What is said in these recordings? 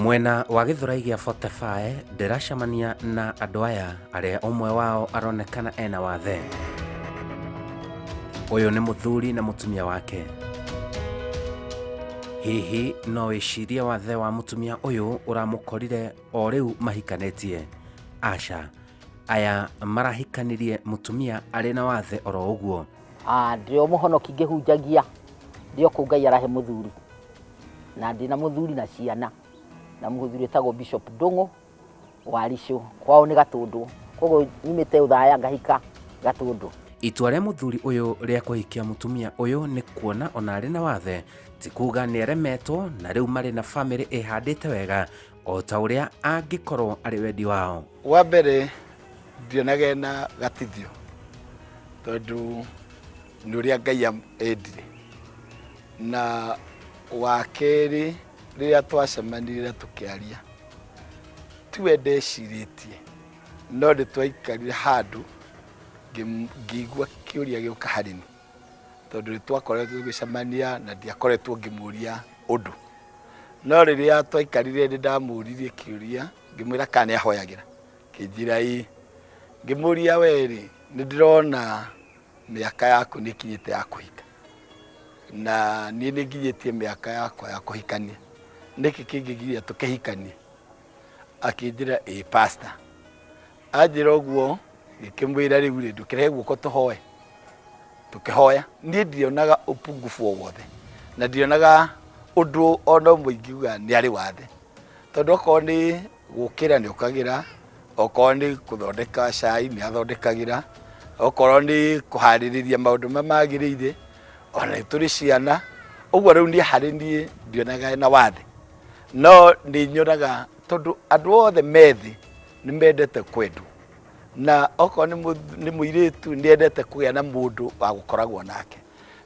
Mwena wa Githurai gia Wathe ndiracemania na andu aya aria umwe wao aronekana ena wathe. Uyu ni muthuri na mutumia wake. Hihi no wicirie wathe wa mutumia uyu uramukorire o riu mahikanetie? Aca, aya marahikanirie mutumia ari na wathe oro uguo. Ndio muhonoki ngihunjagia ndio ku Ngai arahe muthuri na ndina muthuri na ciana na muthuri tago Bishop Ndungu waricio kwao ni Gatundu, kogo nimite uthaya ngahika Gatundu. Itua ria muthuri uyu ria kuhikia mutumia uyu ni kuona ona ari na wathe ti kuga ni eremetwo na riu mari na family ihandite wega o ta uria angikorwo ari wendi wao. Wa mbere ndionage na gatithio tondu ni uria Ngai endire, na wa keri riria twacemanire tukiaria tiwe ndeciritie no ndi twaikarire handu ngigua kiuria gioka harini tondu twakoretwo tugicemania na ndiakoretwo ngimuria undu, no riria twaikarire ndi ndamuririe kiuria ngimwira kana ahoyagira kinjira ngimuria weri ni ndirona miaka yaku nikinyite ya kuhika na ni nginyite miaka yakwa ya kuhikania niki kingigiria tukihikania. Akinjira pastor ajira uguo ngikimwira riu ri ndukirehe guoko tuhoe tukihoya. Ni ndionaga upungufu o wothe na ndionaga undu ono muingiuga ni ari wathe tondu oko ni gukira ni ukagira, oko ni kuthondeka cai ni athondekagira, oko ni kuhaririria maundu mamagirire ona turi ciana uguo riu ni hari ni ndionaga na wathe no ni nyonaga tondu andu othe methi ni mendete kwendu na oko ni muiritu ni endete kugia na mundu wa gukoragwo nake.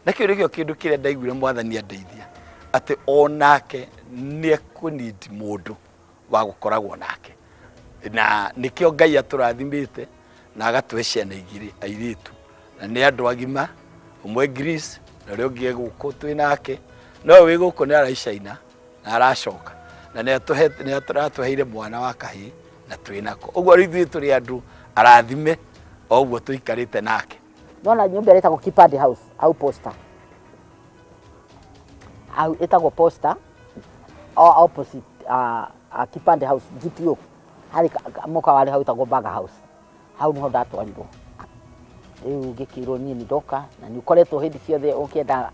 Na kiuria kindu kiria ndaiguire mwathani andeithia ati onake ni ekunidi mundu wa gukoragwo nake, na nikio Ngai aturathimite na agatwe ciana igiri airitu na ni andu agima, umwe Greece na rio ngie guku twi nake no wi guku ni araicaina na aracoka na ni aturatuheire mwana wa kahi na twi nako. Uguo rithi turi andu arathime oguo tuikarite nake. Nona nyumba etagwo Kipande House au Posta, au etagwo Posta au opposite Kipande House GPO hari moka wale hau etagwo Baga House, hau niho ndatwarirwo. Riu ngikirwo ni ndoka na ni ukoretwo hindi ciothe ukienda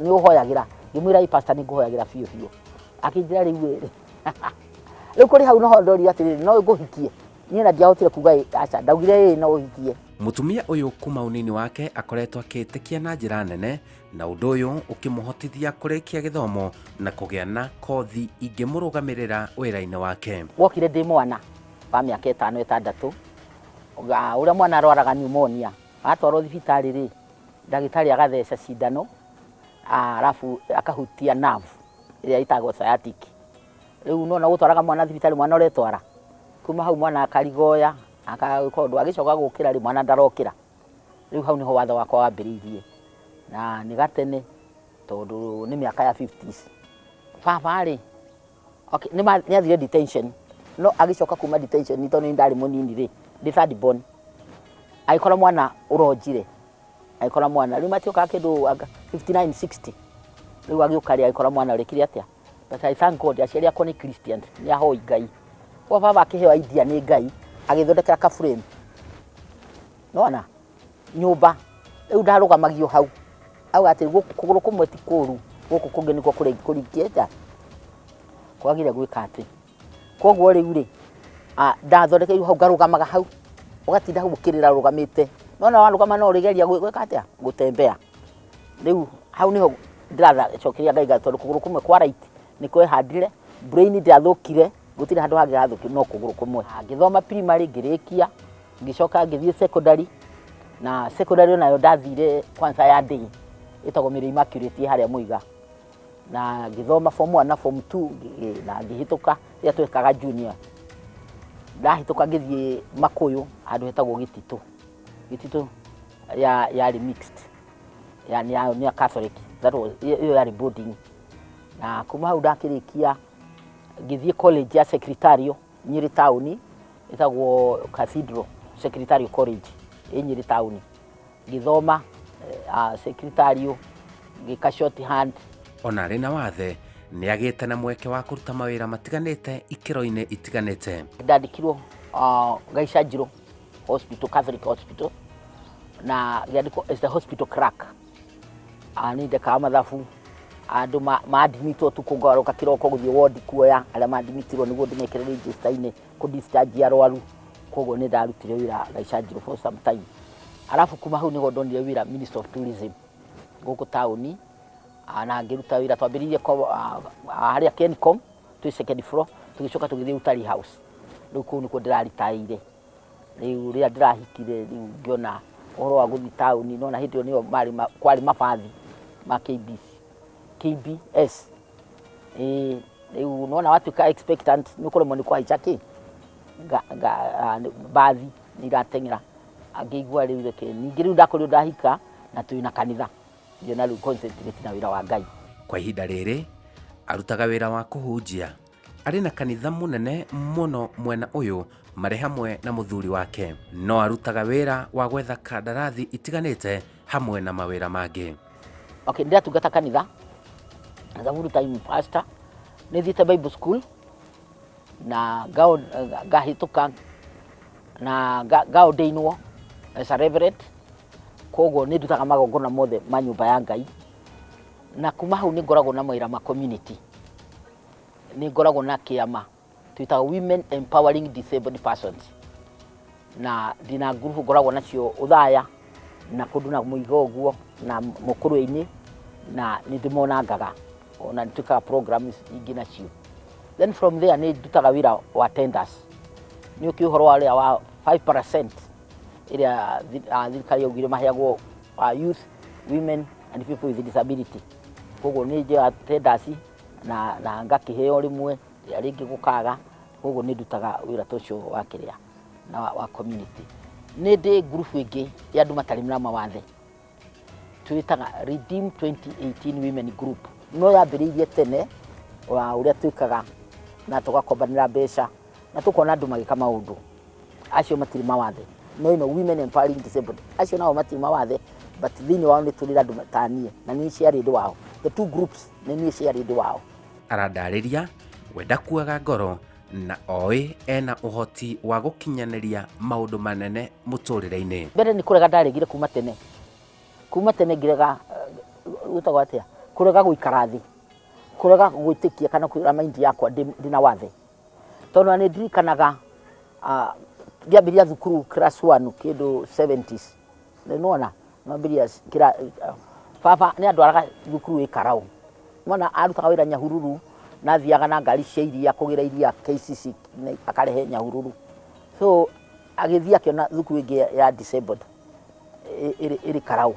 ni uhoyagira ngimwira pastor ni nguhoyagira biu biu. Akinjira riu riu kuri hau no ndori ati no nguhikie ni na ndiahotire kuga aca ndaugire no uhikie. Mutumia uyu kuma unini wake akoretwo akitikia na njira nene na undu uyu ukimuhotithia kurikia githomo na kugia na kothi ingimurugamirira wira-ini wake. Wokire ndi mwana wa miaka 5-6 uria mwana arwaraga pneumonia atwarwo thibitari ri ndagitari agatheca cindano alafu akahutia nerve iria itagwo sciatic. Riu nona gutwaraga mwana thibitari mwana uretwara kuma hau mwana akarigoya akakondu agicoka gukira ri mwana ndarokira. Riu hau niho watho wakwa wambiririe na ni gatene tondu ni miaka ya 50s. Baba ri okay ni athire detention no agicoka kuma detention ni tondu ndari munini ri ndi third born aikora mwana urojire aikora mwana riu matioka kindu 59-60 riu agiukari aikora mwana rekire atia. But I thank God aciari akwa ni Christians ni ahoi Ngai kwa baba akiheo idea ni Ngai agithondekera ka frame nona nyumba riu ndarugamagiyo hau au ati kuguru kumwe ti kuru guku kungi niko kurikieta kwagire gwika ati koguo riu ri ndathondekeirwo hau ngarugamaga hau ugatinda hau ukirira rugamite nona warugama no rigeria gwika atia gutembea. Riu hau niho ndiratha cokeria Ngai gatondu kuguru kumwe kwa right niko handire brain ndiathukire gutire handu hangi hathuki no kuguru kumwe. Ngithoma primary ngirikia ngicoka ngithie secondary na secondary nayo ndathire kwanza ya day itagwo Mary Immaculate haria Muiga na ngithoma form 1 na form 2 na ngihituka ya twekaga junior ndahituka ngithie Makuyu handu hetagwo Gititu ya mixed yani ya Catholic that was yari boarding na kuma hau ndakirikia ngithie college ya secretarial Nyeri town itagwo Cathedral Secretarial College Nyeri town ngithoma secretarial ngika short hand. Ona rĩ na Wathe nĩ agĩte na mweke wa kũruta mawĩra matiganĩte ikĩro-inĩ itiganĩte. Ndandĩkirwo Gaicanjirũ Hospital, Catholic Hospital, na ngĩandĩkwo as the hospital clerk. Nĩ ndekaga mathabu andũ maadmitwo tu kũngaruka kĩroko gũthiĩ ward kuoya arĩa maadmitirwo nĩguo ndĩmekĩre register-inĩ kũ discharge arwaru. Koguo nĩ ndarutire wĩra Gaicanjirũ for some time. Alafu kuma hau nĩguo ndonire wĩra Ministry of Tourism gũkũ taũni, na ngĩruta wĩra twambĩrĩirie harĩa Kencom twĩ second floor tũgĩcoka tũgĩthiĩ Utalii House. Rĩu kũu nĩkuo ndĩraritaĩire. Rĩu rĩrĩa ndĩrahikire rĩu ngĩona ũhoro wa gũthiĩ taũni, nona hĩndĩ ĩyo nĩyo kwarĩ mabathi ma KBS. Rĩu nona watuĩka expectant nĩ ũkũremwo nĩ kũhaica bathi nĩ irateng'era. Ngĩigua rĩu reke ningĩ rĩu ndakorirwo ndahika na twĩna kanitha, ngĩona rĩu concentrate na wĩra wa Ngai. Kwa ihinda rĩrĩ arutaga wĩra wa kũhunjia, arĩ na kanitha mũnene mũno mwena ũyũ marĩ hamwe na mũthuri wake, no arutaga wĩra wa gwetha kandarathi itiganĩte hamwe na mawĩra mangĩ. Okay, ndiratungata kanitha as a full time pastor, nĩ thiĩte Bible school na ngahĩtũka na ngaordainwo as a reverend. Koguo nĩ ndutaga magongona mothe ma nyũmba ya Ngai, na kuma hau nĩ ngoragwo na mawĩra ma community. Nĩ ngoragwo na kĩama twĩtaga Women Empowering Disabled Persons, na ndina group ngoragwo nacio Uthaya na kũndũ na mũigo ũguo na Mũkũrũ-inĩ, na nĩ ndĩmonangaga ona nĩ twĩkaga programs ingĩ nacio. Then from there nĩ ndutaga wĩra wa tenders. Nĩ ũkĩ ũhoro wa 5% ĩrĩa thirikari yaugire maheagwo youth, women and people with disability. Koguo nĩ njoya tenders na ngakĩheo rĩmwe rĩrĩa rĩngĩ gũkaga. Koguo nĩ ndutaga wĩra tũcio wa kĩrĩa na wa community. Nĩ ndĩ group ĩngĩ ya andũ matarĩ na mawathe twĩtaga Redeem 2018 Women Group. No yambĩrĩirie tene ũrĩa twĩkaga na tũgakombanĩra mbeca na tũkona andũ magĩka maũndũ acio matirĩ mawathe. No ino Women Empowering Disabled acio nao matirĩ mawathe, but thĩinĩ wao nĩ tũrĩ andũ matanie na nĩ ciarĩndĩ wao. The two groups nĩ niĩ ciarĩndĩ wao. Arandarĩria wenda kuaga ngoro na oĩ ena ũhoti wa gũkinyanĩria maũndũ manene mũtũrĩre-inĩ. Mbere nĩ kũrega ndaregire kuma tene ngĩrega gũtagwo atĩa, kũrega gũikara thĩ, kũrega gwĩtĩkia kana kwĩra mind yakwa ndĩna wathe. Tondũ nĩ ndirikanaga ngĩambĩrĩria thukuru class 1 kĩndũ 70s. Nĩwona ngĩambĩrĩria baba nĩ andwaraga thukuru ĩ Karaũ. Mwana arutaga wĩra Nyahururu na athiaga na ngari cia iria kũgĩra iria KCC akarehe Nyahururu. So agĩthiĩ akĩona thukuru ĩngĩ ya disabled ĩrĩ Karaũ.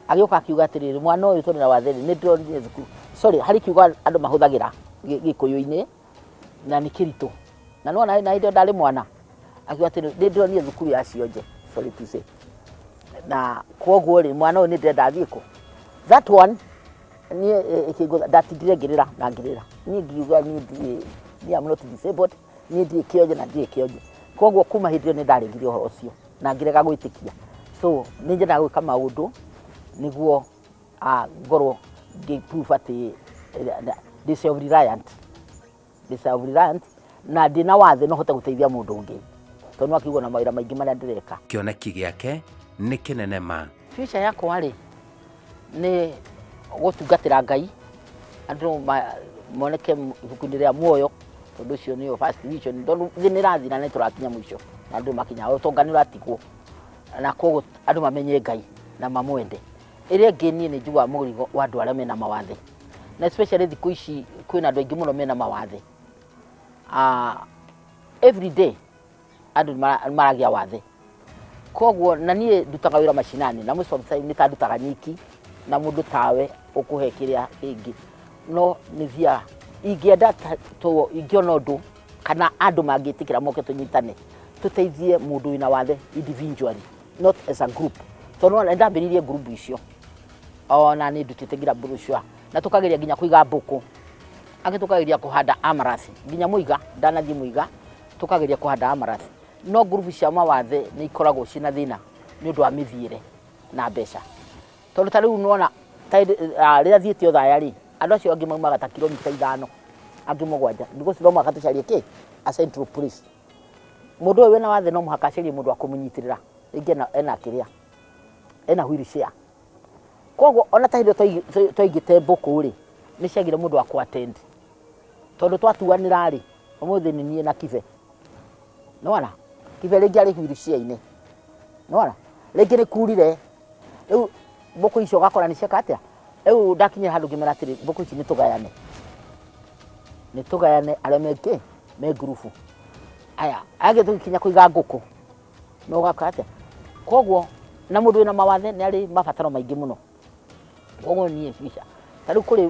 Agĩũka akiuga atĩrĩrĩ, mwana ũyũ tondũ na wathe nĩ ndĩronire thukuru. Sorry, harĩ kiugo andũ mahũthagĩra Gĩkũyũ-inĩ na nĩ kĩritũ. Na no na hĩndĩ ndarĩ mwana akiuga atĩrĩrĩ, nĩ ndĩronire thukuru ya cionje. Sorry to say. Na koguo rĩ mwana ũyũ nĩ ndĩrenda athiĩ kũ. That one niĩ ndatindire ngĩrĩra na ngĩrĩra. Niĩ ngiuga niĩ am not disabled, niĩ ndirĩ kĩonje na ndirĩ kĩonje. Koguo kuma hĩndĩ ĩyo nĩ ndaregire ũhoro ũcio na ngĩrega gwĩtĩkia. So nĩ nyendaga gwĩka maũndũ nĩguo ngorwo ngĩ-prove atĩ ndĩ self-reliant na ndĩna wathe no hote gũteithia mũndũ ũngĩ. Tondũ no akiuga na mawĩra maingĩ marĩa ndĩreka. Kĩoneki gĩake nĩ kĩnene ma. Future yakwa rĩ nĩ gũtungatĩra Ngai, andũ moneke ibuku-inĩ rĩa muoyo, tondũ ũcio nĩyo first vision. Tondũ thĩ nĩ ĩrathiĩ na nĩ tũrakinya mũico na andũ makinyaga ũtonga nĩ ũratigwo, na koguo andũ mamenye Ngai na mamwende. Ĩrĩa ĩngĩ niĩ nĩ njugaga mũrigo wa andũ arĩa mena mawathe, na especially thikũ ici kwĩna andũ aingĩ mũno mena mawathe. Every day andũ maragĩa wathe. Koguo na niĩ ndutaga wĩra mashinani na most of the time nĩ ta ndutaga nyiki na mũndũ tawe ũkũhe kĩrĩa kĩngĩ. No nĩ thiaga ingĩenda ingĩona ũndũ kana andũ mangĩtĩkĩra moke tũnyitane tũteithie mũndũ wĩna wathe individually, not as a group. Tondũ nĩ ndambĩrĩirie group icio ona nĩ ndutĩte nginya brochure na tukageria nginya kuiga mbuku angi tukageria kuhanda amaranth nginya muiga ndanathie muiga tukageria kuhanda amaranth no group cia mawathe ni ikoragwo cina thina ni undu wa mithiire na mbeca tondu tariu nona rĩrĩa thiĩte ũthaya rĩ andũ acio angĩ maumaga ta kilomita 5 angĩ 7 ndiko ciro mwaka tucarie ki a central police mundu ũyũ wĩna wathe no mũhaka acarie mundu wa kũmũnyitirĩra rĩngĩ ena kiria ena wheelchair koguo ona ta hĩndĩ twaigĩte mbũkũ rĩ nĩ ciagire mundu wa kũ-attend tondu twatuanĩra rĩ ũmũthĩ nĩ niĩ na Kibe nĩwona Kibe rĩngĩ arĩ wheelchair-inĩ nĩwona rĩngĩ nĩ kurire rĩu mbũkũ icio gakora nĩ cieka atĩa rĩu ndakinyira handũ ngĩmera atĩrĩ mbũkũ ici nĩ tũgayane arĩa mengĩ me group aya agĩ tũkinya kũiga ngũkũ no gaka atĩa koguo na mũndũ wĩna mawathe nĩ arĩ mabataro maingĩ mũno koguo niĩ bica tarĩu kũrĩ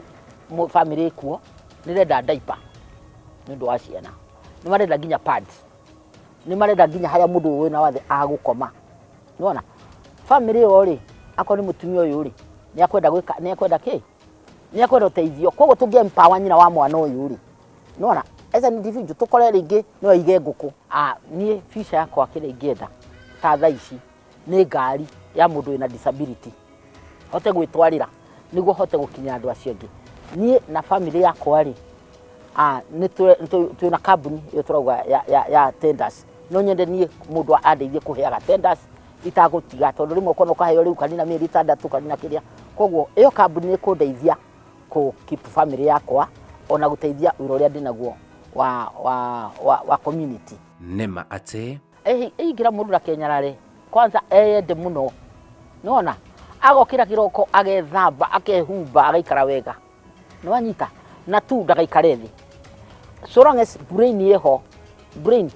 family ĩkuo nĩ renda diaper nĩ ũndũ wa ciana nĩ marenda nginya pads nĩ marenda nginya harĩa mũndũ wĩna wathe agũkoma nĩwona family ĩyo rĩ akoni mutumia ũyũ rĩ nĩ akwenda gwĩka nĩ akwenda kĩ nĩ akwenda ũteithio koguo tũngĩ empower nyina wa mwana ũyũ rĩ nĩwona as an individual tukore rĩngĩ no ige ngũkũ niĩ bica yakwa kĩrĩa ingĩenda ta thaa ici nĩ ngari ya mũndũ wĩna disability hote gwĩtwarĩra nĩguo hote gũkinya andũ acio angĩ niĩ na family yakwa rĩ nĩ twĩna kambuni ĩyo tũrauga ya tenders no nyende niĩ mũndũ andeithie kũheaga tenders itagũtiga tondu rĩmwe ũkona ũkaheo rĩu kanina mĩeri 6 kanina kĩrĩa koguo ĩyo kambuni nĩ kũndeithia kũ keep family yakwa ona gũteithia wĩra ũrĩa ndĩnaguo wa community nĩma atĩ ingĩra mũndũ rakenyararĩ kwanza eyende mũno nĩwona agokĩra kĩroko agethamba akehumba agaikara wega nĩwanyita na tu ndagaikare thĩ so long as brain ĩho brain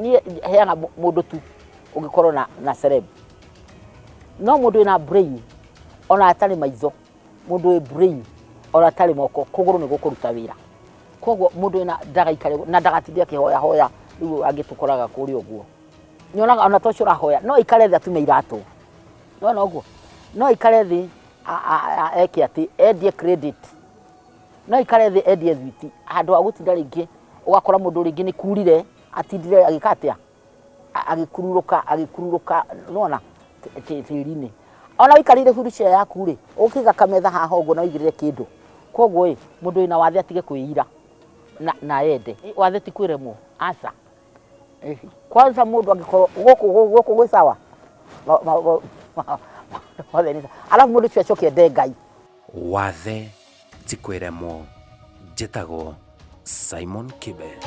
niĩ heaga mũndũ tu ũngĩkorwo na celeb no mũndũ wĩna brain ona atarĩ maitho mũndũ wĩ brain ona atarĩ moko kũgũrũ nĩ gũkũruta wĩra koguo mũndũ wĩna ndagaikare na ndagatinde akĩhoya rĩu angĩtũkoraga kũrĩ ũguo nyonaga ona tocio rahoya no ikare thĩ atume iratũ nona ũguo no ikare thĩ eke atĩ endie credit no ikare thĩ endie thwiti handũ ha gũtinda rĩngĩ ũgakora mũndũ rĩngĩ nĩ kurire atindire agĩka atĩa agĩkururũka nona tĩri-inĩ ona wikarire wheelchair yaku rĩ ũkĩiga kametha haha ũguo na wĩigĩrĩre kĩndũ koguo mũndũ wĩna wathe atige kwĩira na ende wathe ti Kwiremwo aca kwanza mũndũ angĩkorwo gũkũ gwĩ sawa alafu mũndũ ũcio acoke ende Ngai wathe ti Kwiremwo njĩtagwo Simon Kibe.